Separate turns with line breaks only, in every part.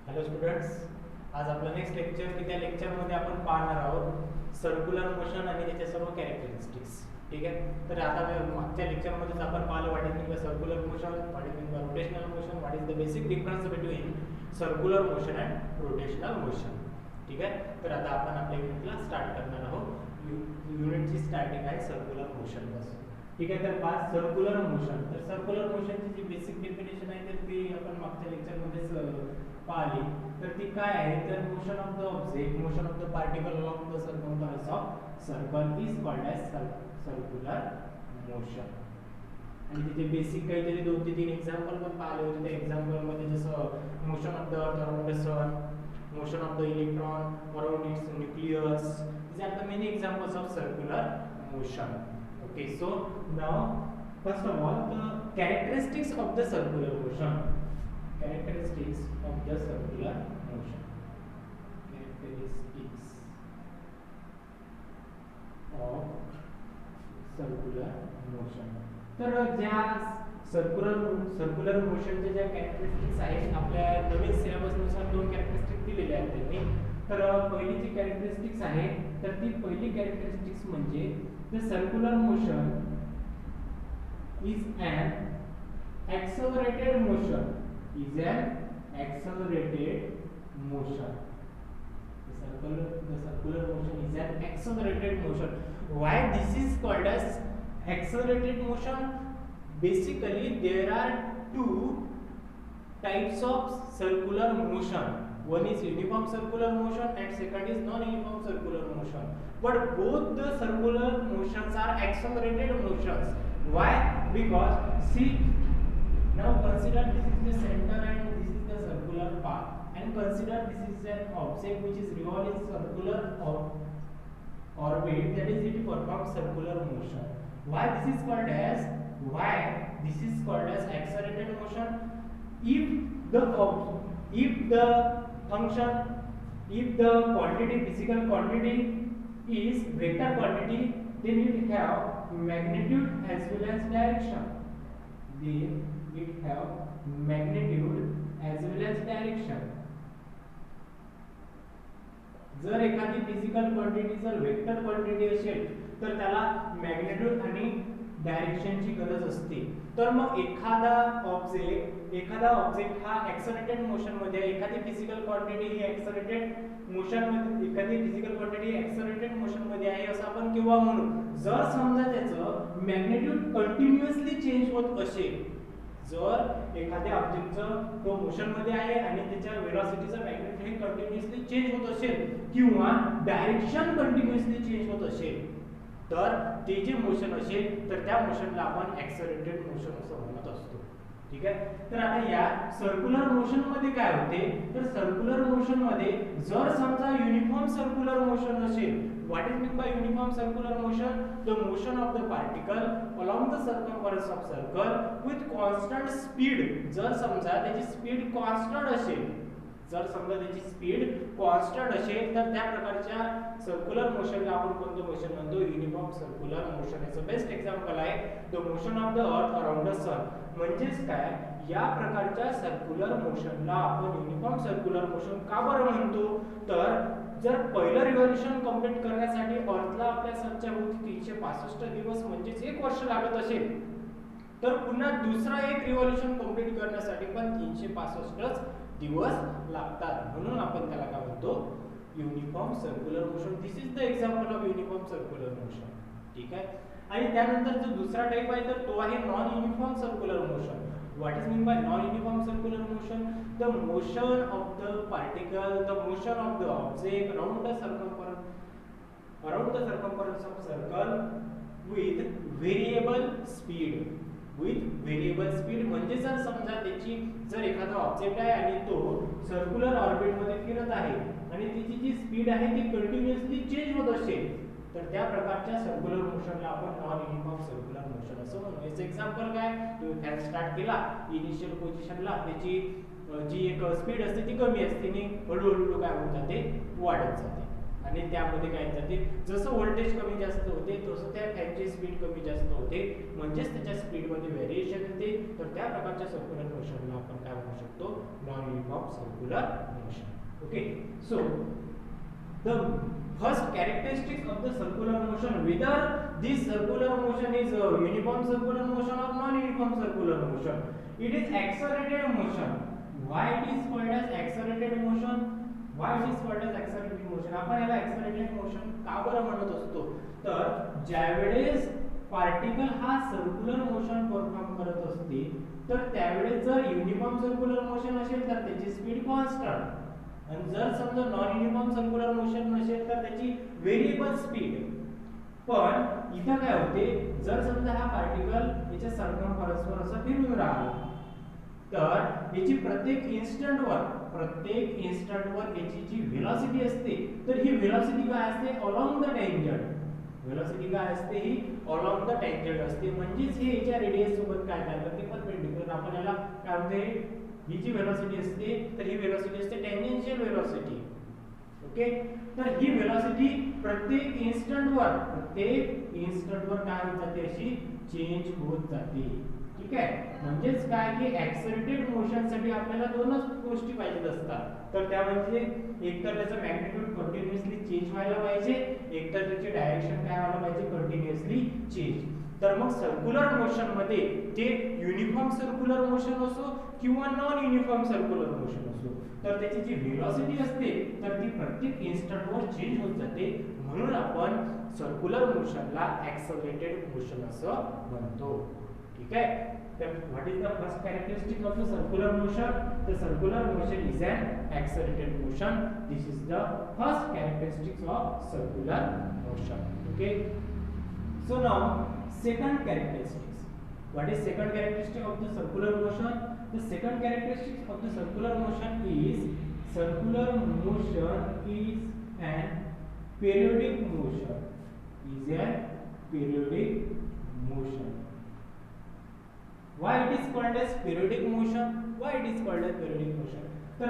Hello students, आज आपलं next lecture की त्या लेक्चरमध्ये आपण पाहणार आहोत सर्क्युलर मोशन आणि त्याच्या सर्व कॅरेक्टरिस्टिक्स. ठीक आहे. तर आता मागच्या लेक्चरमध्येच आपण पाहिलं what is mean bye circular motion, what is mean bye rotational motion, what is the basic difference between circular motion and rotational motion. ठीक आहे. तर आता आपण आपल्या युनिटला स्टार्ट करणार आहोत. युनिटची स्टार्टिंग आहे सर्क्युलर मोशन पासून. ठीक आहे. तर पाच सर्क्युलर मोशन. तर सर्क्युलर मोशनची जी बेसिक डेफिनेशन आहे तर ती आपण मागच्या लेक्चरमध्येच पाहिली. तर ती काय आहे तर motion of the object, motion of the particle along the circumference of circle is called as circular motion. आणि तिथे बेसिक काहीतरी 2 ते 3 एक्झाम्पल पण पाहिले होते. त्या एक्झाम्पल मध्ये जसं motion of the earth around the sun, motion of the electron around its nucleus. These are the many examples of circular motion. Okay, so now first of all the characteristics of the circular motion. Characteristics of the circular motion. Characteristics of circular motion. तर ज्या circular मोशनच्या ज्या characteristics आहेत आपल्या नवीन सिलेबसनुसार 2 characteristics दिलेले आहेत त्यांनी. तर पहिली जी कॅरेक्टरिस्टिक्स आहे तर ती पहिली कॅरेक्टरिस्टिक्स म्हणजे the circular motion is an accelerated motion. Is an accelerated motion. The circular motion is an accelerated motion. Why this is called as accelerated motion? Basically there are 2 types of circular motion. One is uniform circular motion and second is non-uniform circular motion. But both the circular motions are accelerated motions. Why? Because see, now consider this is the center and this is the circular path. And consider this is an object which is revolving circular orbit, that is it performs circular motion. Why this is called as accelerated motion? If the function, if the quantity, physical quantity is vector quantity, then it have magnitude as well as direction. Then it have magnitude as well as direction. जर एखादी physical quantity जर vector quantity असेल तर त्याला magnitude आणि डायरेक्शनची गरज असते. तर मग एखादा ऑब्जेक्ट हा एक्सेलरेटेड मोशन मध्ये, एखादी फिजिकल क्वांटिटी ही एक्सेलरेटेड मोशन मध्ये, एखादी फिजिकल क्वांटिटी एक्सेलरेटेड मोशन मध्ये आहे असं आपण केव्हा म्हणू, जर समजा त्याचं मॅग्निट्यूड कंटिन्युअसली चेंज होत असेल. जर एखाद्या ऑब्जेक्टचं तो मोशन मध्ये आहे आणि त्याच्या वेलोसिटीचं मॅग्निट्यूड हे कंटिन्युअसली चेंज होत असेल किंवा डायरेक्शन कंटिन्युअसली चेंज होत असेल तर ते जे मोशन असेल तर त्या मोशनला आपण एक्सेलरेटेड मोशन असं म्हणत असतो. ठीक आहे. तर आता या सर्क्युलर मोशन मध्ये काय होते तर सर्क्युलर मोशन मध्ये जर समजा युनिफॉर्म सर्क्युलर मोशन असेल, what is mean by uniform circular motion? The motion of the particle along the circumference of circle with constant speed. जर समजा त्याची स्पीड कॉन्स्टंट असेल, जर समजा त्याची स्पीड कॉन्स्टंट असेल तर त्या प्रकारच्या सर्क्युलर मोशनला आपण कोणतं मोशन म्हणतो? Uniform circular motion. याचं बेस्ट एक्झाम्पल आहे the motion of the earth around the sun. म्हणजेच काय, या प्रकारच्या सर्क्युलर मोशनला आपण युनिफॉर्म सर्क्युलर मोशन का बरं म्हणतो तर जर पहिलं रिव्होल्यूशन कंप्लीट करण्यासाठी अर्थला आपल्या सनच्या भोवती 365 दिवस म्हणजेच 1 वर्ष लागत असेल तर पुन्हा दुसरा एक रिव्होल्यूशन कंप्लीट करण्यासाठी पण 365च दिवस लागतात. म्हणून आपण त्याला काय म्हणतो? Uniform circular motion. This is the example of uniform circular motion. ठीक आहे. आणि त्यानंतर जो दुसरा टाइप आहे तर तो आहे non uniform circular motion. What is mean by non-uniform circular motion? The motion of the particle, the motion of the object around the circumference of circle with variable speed. With variable speed म्हणजे जर समजा त्याची जर एखादा object आहे आणि तो circular orbit मध्ये फिरत आहे आणि त्याची जी स्पीड आहे ती कंटिन्युअसली चेंज होत असेल तर त्या प्रकारच्या सर्क्युलर मोशनला आपण नॉन युनिफॉर्म सर्क्युलर मोशन असं म्हणू. याचं एक्झाम्पल काय, तुम्ही फॅन स्टार्ट केला, इनिशियल पोझिशनला त्याची जी एक स्पीड असते ती कमी असते आणि हळूहळू काय होत जाते, वाढत जाते. आणि त्यामध्ये काय जाते, जसं व्होल्टेज कमी जास्त होते तसं त्या फॅनची स्पीड कमी जास्त होते, म्हणजेच त्याच्या स्पीडमध्ये व्हेरिएशन येते. तर त्या प्रकारच्या सर्क्युलर मोशनला आपण काय म्हणू शकतो, non uniform circular motion. Okay, so the first characteristics of the circular motion, whether this circular motion is a uniform circular motion or non-uniform circular motion, it is accelerated motion. Why it is called as accelerated motion? Why it is called as accelerated motion? आपण याला accelerated motion का बरं म्हणत असतो, तर ज्यावेळेस particle हा circular motion perform करत असते, तर त्यावेळेस जर युनिफॉर्म सर्क्युलर मोशन असेल तर त्याची स्पीड कॉन्स्टंट, आणि जर समजा नॉन युनिफॉर्म सर्क्युलर मोशन नसेल तर त्याची व्हेरिएबल स्पीड. पण इथं काय होते, जर समजा हा पार्टिकल याच्या सरकमफरन्सवर असं फिरून राहिला, तर याची प्रत्येक इन्स्टंटवर याची जी व्हेलॉसिटी असते, तर ही व्हेलॉसिटी काय असते, अलोंग द टँजंट. व्हेलॉसिटी काय असते, ही अलोंग द टँजंट असते, म्हणजेच हे याच्या रेडियस सोबत काय करते, परपेंडिक्युलर. आपण याला काय म्हणते, ही जी व्हेलॉसिटी असते, तर ही व्हेलॉसिटी असते टँजेन्शियल व्हेलॉसिटी. ओके, तर ही व्हेलॉसिटी प्रत्येक इन्स्टंटवर काय होत जाते, अशी चेंज होत जाते. ठीक आहे, म्हणजेच काय की ऍक्सेलरेटेड मोशन साठी आपल्याला दोनच गोष्टी पाहिजेत असतात, तर त्या म्हणजे एकतर त्याचं मॅग्निट्यूड कंटिन्युअसली चेंज व्हायला पाहिजे, एकतर त्याची डायरेक्शन काय व्हायला पाहिजे, कंटिन्युअसली चेंज. तर मग सर्क्युलर मोशन मध्ये ते युनिफॉर्म सर्क्युलर मोशन असो किंवा नॉन युनिफॉर्म सर्क्युलर मोशन असो, तर त्याची जी व्हेलॉसिटी असते तर ती प्रत्येक इन्स्टंटवर चेंज होत जाते, म्हणून आपण सर्क्युलर मोशनला ऍक्सेलरेटेड मोशन असं म्हणतो. ठीक आहे, तर what is the first characteristic of the circular motion? The circular motion is an accelerated motion. This is the first characteristics of circular motion. Okay, so now second characteristics. What is second characteristic of the circular motion? The second characteristic of the circular motion is an periodic motion. Is a periodic motion. Why it is called as periodic motion? Why it is called as periodic motion? तर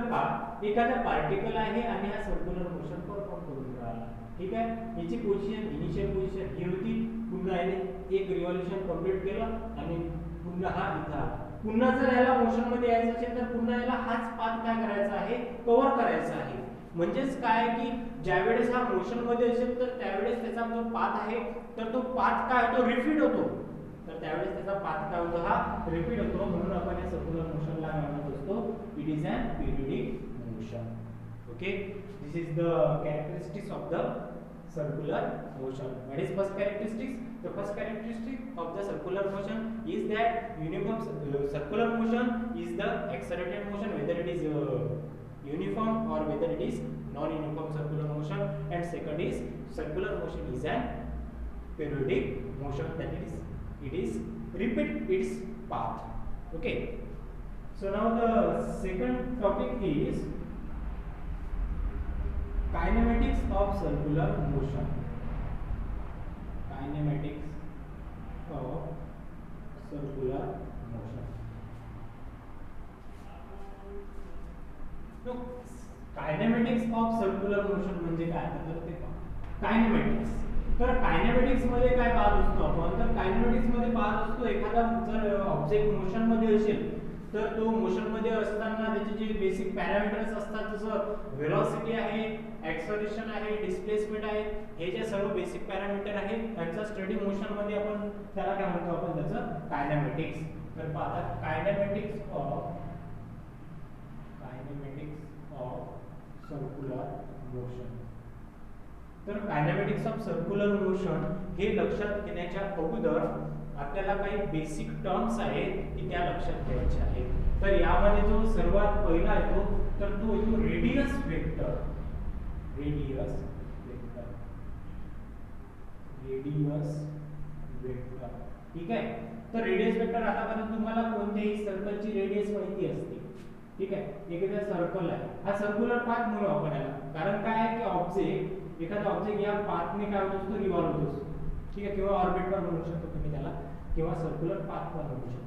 एखादा particle आहे आणि हा circular motion perform करून राहिला. ठीक आहे, याची पोझिशन इनिशियल पोझिशन ही होती, पुन्हा याने एक रिव्हॉल्यूशन कंप्लीट केलं आणि पुन्हा हा इथं आला. पुन्हा जर याला मोशन मध्ये यायचं असेल तर पुन्हा याला हाच पाथ काय करायचा आहे, कव्हर करायचा आहे. म्हणजेच काय की ज्यावेळेस हा मोशन मध्ये असेल तर त्यावेळेस त्याचा जो पाथ आहे तर तो पाथ काय होतो, रिपीट होतो. तर त्यावेळेस त्याचा पाथ काय होतो, हा रिपीट होतो, म्हणून आपण या सर्क्युलर मोशनला काय म्हणत असतो, it is an periodic motion. Okay, this is the characteristics of the circular motion. What is first characteristics? The first characteristic of the circular motion is that uniform circular motion is the accelerated motion, whether it is uniform or whether it is non-uniform circular motion. And second is circular motion is an periodic motion, that is it is repeat its path. Okay, so now the second topic is kinematics of circular motion. Kinematics of circular motion. So kinematics of circular motion म्हणजे काय, तर ते कायनेमॅटिक्स. तर कायनेमॅटिक्स मध्ये काय पाहत असतो आपण, तर कायनेमॅटिक्स मध्ये पाहत असतो एखादा जर ऑब्जेक्ट मोशन मध्ये असेल तर तो मोशन मध्ये असताना त्याचे जे बेसिक पॅरामीटर्स असतात, जसं व्हेलॉसिटी आहे, ऍक्सेलरेशन आहे, डिस्प्लेसमेंट आहे, हे जे सर्व बेसिक पॅरामीटर आहे त्यांचा स्टडी मोशन मध्ये आपण त्याला काय म्हणतो, आपण त्याचं कायनेमॅटिक्स. तर पाहता कायनेमॅटिक्स ऑफ सर्क्युलर मोशन. तर कायनेमॅटिक्स ऑफ सर्क्युलर मोशन हे लक्षात घेण्याच्या अगोदर आपल्याला काही बेसिक टर्म्स आहेत की त्या लक्षात ठेवायच्या आहेत. तर यामध्ये जो सर्वात पहिला येतो तर तो येतो रेडियस वेक्टर. ठीक आहे, तर रेडियस वेक्टर आतापर्यंत तुम्हाला कोणत्याही सर्कलची रेडियस माहिती असते. ठीक आहे, एखादा सर्कल आहे, हा सर्क्युलर पाथ म्हणू आपण याला, कारण काय आहे की एखादा ऑब्जेक्ट या पाथने काय होत असतो, रिव्हॉल्व होत असतो. ठीक आहे, किंवा ऑर्बिट पण म्हणू शकतो तुम्ही त्याला, किंवा सर्क्युलर पाथ पण म्हणू शकतो.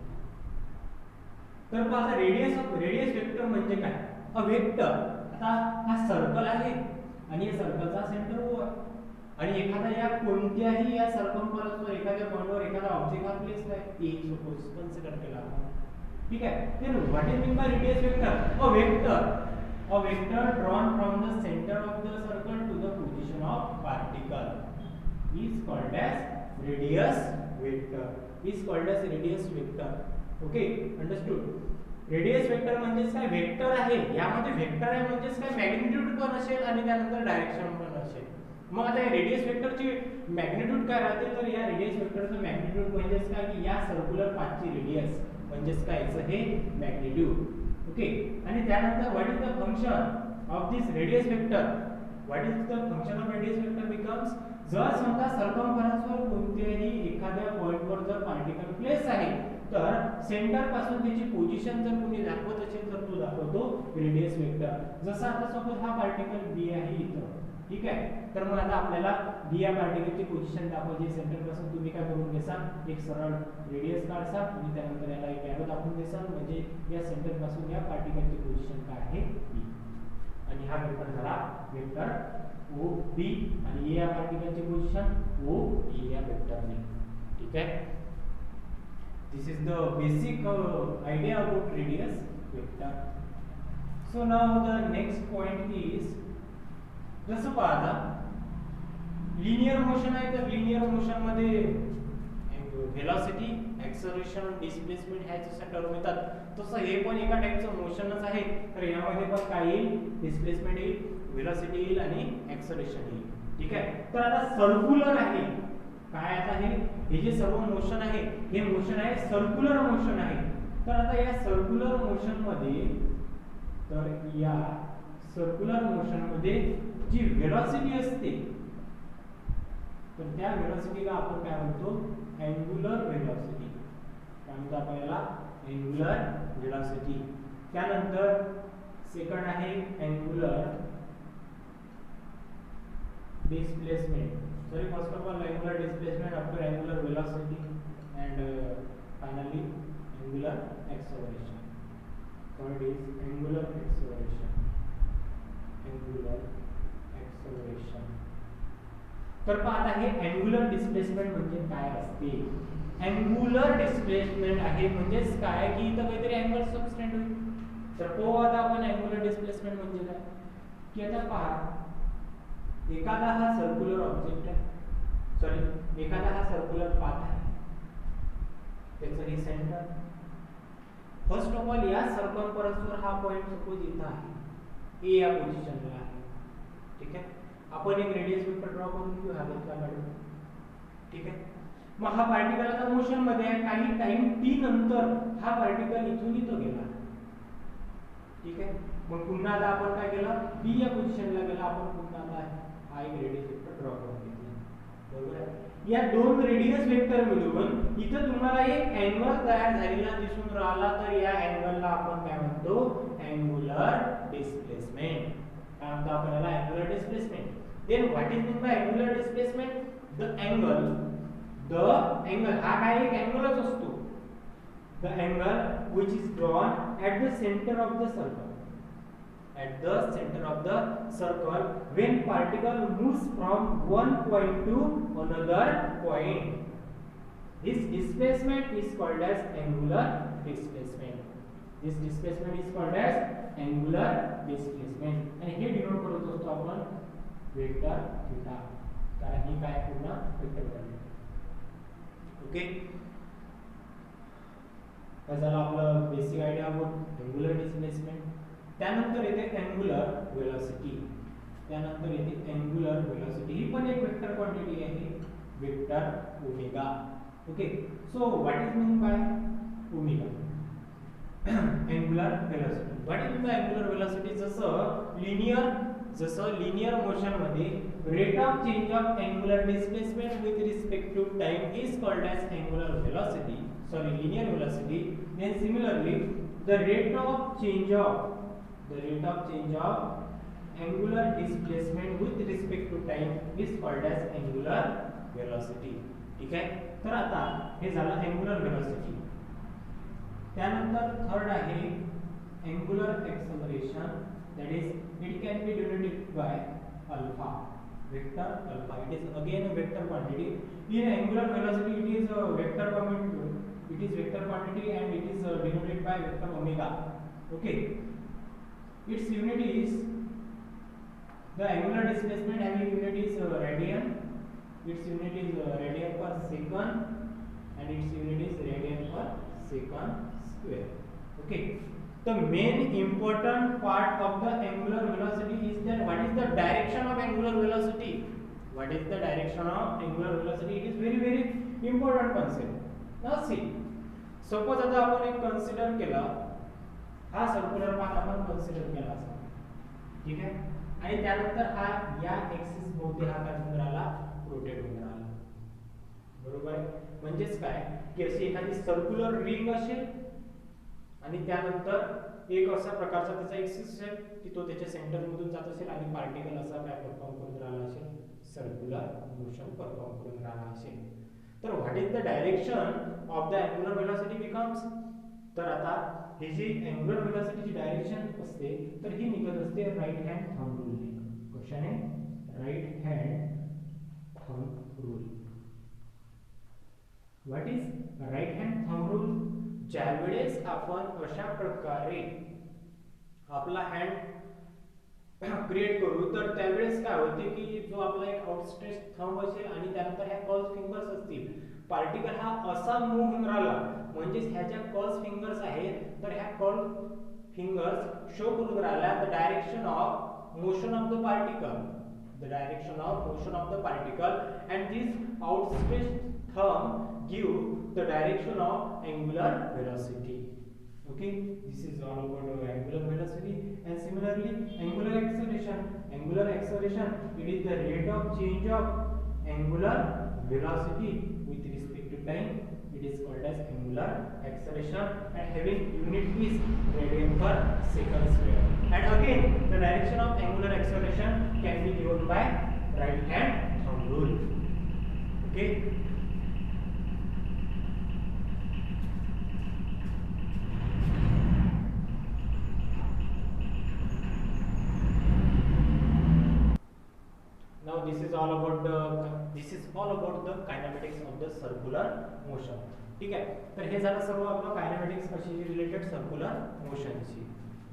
तर पहा रेडियस वेक्टर म्हणजे काय, अ वेक्टर. आता हा सर्कल आहे आणि या सर्कलचा सेंटर O आहे आणि एखादा या कोणत्याही या सर्कम्फरन्सवर एखाद्या पॉइंटवर एखादा ऑब्जेक्ट हा प्लेस आहे A सपोज कन्सिडर केला आपण ठीक आहे then what is mean by radius vector a vector drawn from the center of the circle to the position of particle is called as radius vector okay understood radius vector म्हणजेच काय vector आहे यामध्ये vector आहे म्हणजेच काय magnitude पण असेल आणि त्यानंतर डायरेक्शन पण असेल मग आता या रेडियस वेक्टरची मॅग्निट्यूड काय राहते तर या रेडियस वेक्टरचं मॅग्निट्यूड म्हणजेच काय की या सर्क्युलर पाथची रेडियस म्हणजेच काय हे मॅग्निट्यूड ओके आणि त्यानंतर what is the function of this radius vector what is the function of radius vector becomes जर समजा सर्कम्फरन्सवर कोणत्याही एखाद्या पॉइंटवर जर पार्टिकल प्लेस आहे तर सेंटर पासून त्याची पोझिशन जर कोणी दाखवत असेल तर तो दाखवतो रेडियस वेक्टर जसं आता सपोज हा पार्टिकल B आहे इथं ठीक आहे तर मग आता आपल्याला B या पार्टिकलची पोझिशन दाखवायची सेंटर पासून तुम्ही काय करून घेसाल एक सरळ रेडियस काढसाल आणि त्यानंतर याला एक एरो दाखवून देसाल म्हणजे या सेंटर पासून या पार्टिकलची पोझिशन काय आहे B आणि हा वेक्टर झाला वेक्टर OB आणि या पार्टिकलची पोझिशन OA या वेक्टरने ठीक आहे this is the basic idea about radius vector so now the next point is जसं पाहता लिनियर मोशन आहे तर लिनियर मोशन मध्ये व्हेलॉसिटी एक्सेलरेशन डिस्प्लेसमेंट ह्या जसं टर्म येतात तसं हे पण एका टाइपचं मोशनच आहे तर यामध्ये पण काय येईल डिस्प्लेसमेंट येईल व्हेलॉसिटी येईल आणि एक्सेलरेशन येईल ठीक आहे तर आता सर्क्युलर आहे काय आता हे जे सर्व मोशन आहे हे मोशन आहे सर्क्युलर मोशन आहे तर आता या सर्क्युलर मोशन मध्ये तर या सर्क्युलर मोशन मध्ये जी व्हेलॉसिटी असते तर त्या व्हेलॉसिटीला आपण काय म्हणतो अँगुलर व्हेलॉसिटी काय म्हणतो आपण याला अँगुलर व्हेलॉसिटी त्यानंतर सेकंड आहे angular displacement sorry first of all angular displacement after angular velocity and finally angular acceleration third is angular acceleration तर पाहता हे अँगुलर डिस्प्लेसमेंट म्हणजे काय असते अँगुलर डिस्प्लेसमेंट आहे म्हणजेच काय की इथं काहीतरी अँगल सबस्टेंड होईल तर तो आता आपण अँगुलर डिस्प्लेसमेंट म्हणजे काय की आता पहा एखादा हा सर्क्युलर ऑब्जेक्ट आहे सॉरी एखादा हा सर्क्युलर पाथ आहे त्याचं हे सेंटर फर्स्ट ऑफ ऑल या सर्कम्फरन्सवर हा पॉइंट सपोज इथं आहे ए या पोझिशनला आहे ठीक आहे आपण एक रेडियस वेक्टर ड्रॉ करून घेऊ हा घेतला काढून ठीक आहे मग हा पार्टिकल आता मोशन मध्ये आहे काही टाइम t नंतर हा पार्टिकल इथून इथं गेला ठीक आहे मग पुन्हा आता आपण काय केलं b या पोझिशनला गेला आपण पुन्हा आता हा एक रेडियस वेक्टर ड्रॉ करून घेतला बरोबर आहे या दोन रेडियस वेक्टर मिळून इथं तुम्हाला एक अँगल तयार झालेला दिसून राहिला तर या अँगलला आपण काय म्हणतो अँगुलर डिस्प्लेसमेंट काय म्हणतो आपण याला angular displacement then what is mean by angular displacement the angle हा काय एक अँगलच असतो the angle which is drawn at the center of the circle at the center of the circle when particle moves from one point to another point this displacement is called as angular displacement आणि हे denote करत असतो आपण vector theta कारण ही काय पूर्ण vector value okay काय झालं आपलं basic idea about angular displacement त्यानंतर येते अँगुलर वेलोसिटी ही पण एक वेक्टर क्वांटिटी आहे vector omega okay so what is mean by omega angular velocity what is the angular velocity जसं लिनियर मोशन मध्ये rate of change of angular displacement with respect to time is called as angular velocity sorry linear velocity then similarly the rate of change of angular displacement with respect to time is called as angular velocity ठीक आहे तर आता हे झालं angular velocity त्यानंतर third आहे angular acceleration that is it can be denoted by alpha. Vector alpha. It is again a vector quantity. In angular velocity, it is a vector quantity. It is vector quantity and it is denoted by vector omega. Okay. Its unit is the angular displacement having unit is radian. Its unit is radian per second and its unit is radian per second square. Okay. The main important part of the angular velocity is that what is the direction of angular velocity? What is the direction of angular velocity? It is very important concept. Now see, suppose आता आपण एक consider केला, हा circular path आपण consider केला असा, ठीक आहे, आणि त्यानंतर हा या एक्सिस भोवती हा काय होऊन राहिला, रोटेट होऊन राहिला, बरोबर आहे. म्हणजेच काय की अशी एखादी सर्क्युलर रिंग असेल आणि त्यानंतर एक अशा प्रकारचा त्याचा एक्सिस असेल की तो त्याच्या सेंटर मधून जात असेल आणि पार्टिकल असा काय परफॉर्म करून राहिला असेल, सर्क्युलर मोशन परफॉर्म करून राहिला असेल. तर what is the direction of the angular velocity becomes, तर आता ही जी अँग्युलर वेलोसिटीची डायरेक्शन असते तर ही निघत असते राईट हँड थंब रूल ने. कशाने? Right hand thumb rule. What is right hand thumb rule? ज्यावेळेस आपण अशा प्रकारे आपला हँड क्रिएट करू तर त्यावेळेस काय होते की जो आपला एक आउटस्ट्रेच थंब असेल आणि त्यानंतर ह्या कर्ल्स फिंगर्स असतील, पार्टिकल हा असा मूव्ह होऊन राहिला, म्हणजेच ह्या ज्या कर्ल्स फिंगर्स आहेत तर ह्या कर्ल फिंगर्स शो करून राहिल्या the direction of motion of the particle, the direction of motion of the particle, and this outstretch thumb give the direction of angular velocity. Okay, this is all about angular velocity. And similarly angular acceleration, angular acceleration, it is the rate of change of angular velocity with respect to time. It is called as angular acceleration and having unit is radian per second square. And again the direction of angular acceleration can be given by right hand thumb rule. Okay. Now this is all about the kinematics of the circular motion. ठीक आहे, तर हे झालं सर्व आपलं कायनेमॅटिक्स कशी related circular मोशनशी.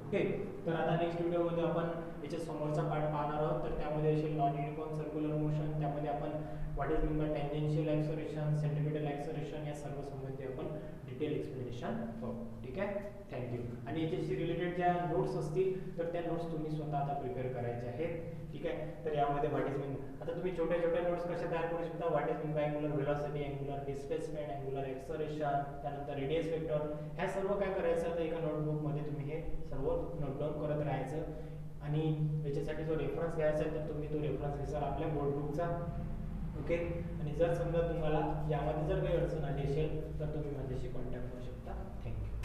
Okay, तर आता नेक्स्ट व्हिडिओ मध्ये आपण याच्या समोरचा पार्ट पाहणार आहोत. तर त्यामध्ये असेल नॉन युनिफॉर्म सर्क्युलर मोशन, त्यामध्ये आपण what is mean bye tangential acceleration, centripetal acceleration या सर्व संबंधी आपण डिटेल एक्सप्लेनेशन पाहू. ठीक आहे, थँक्यू. आणि याच्याशी रिलेटेड ज्या नोट्स असतील तर त्या नोट्स तुम्ही स्वतः आता प्रिपेअर करायचे आहेत. ठीक आहे, तर यामध्ये व्हॉट इज मीन, आता तुम्ही छोट्या छोट्या नोट्स कशा तयार करू शकता, what is mean bye angular velocity, angular displacement, angular acceleration, त्यानंतर रेडियस वेक्टर, ह्या सर्व काय करायचं तर एका नोटबुक मध्ये तुम्ही हे सर्व नोट डाऊन करत राहायचं. आणि याच्यासाठी जो रेफरन्स घ्यायचा आहे तर तुम्ही तो रेफरन्स घ्याल आपल्या नोटबुकचा. ओके, आणि जर समजा तुम्हाला यामध्ये जर काही अडचण आली असेल तर तुम्ही माझ्याशी कॉन्टॅक्ट करू शकता. थँक्यू.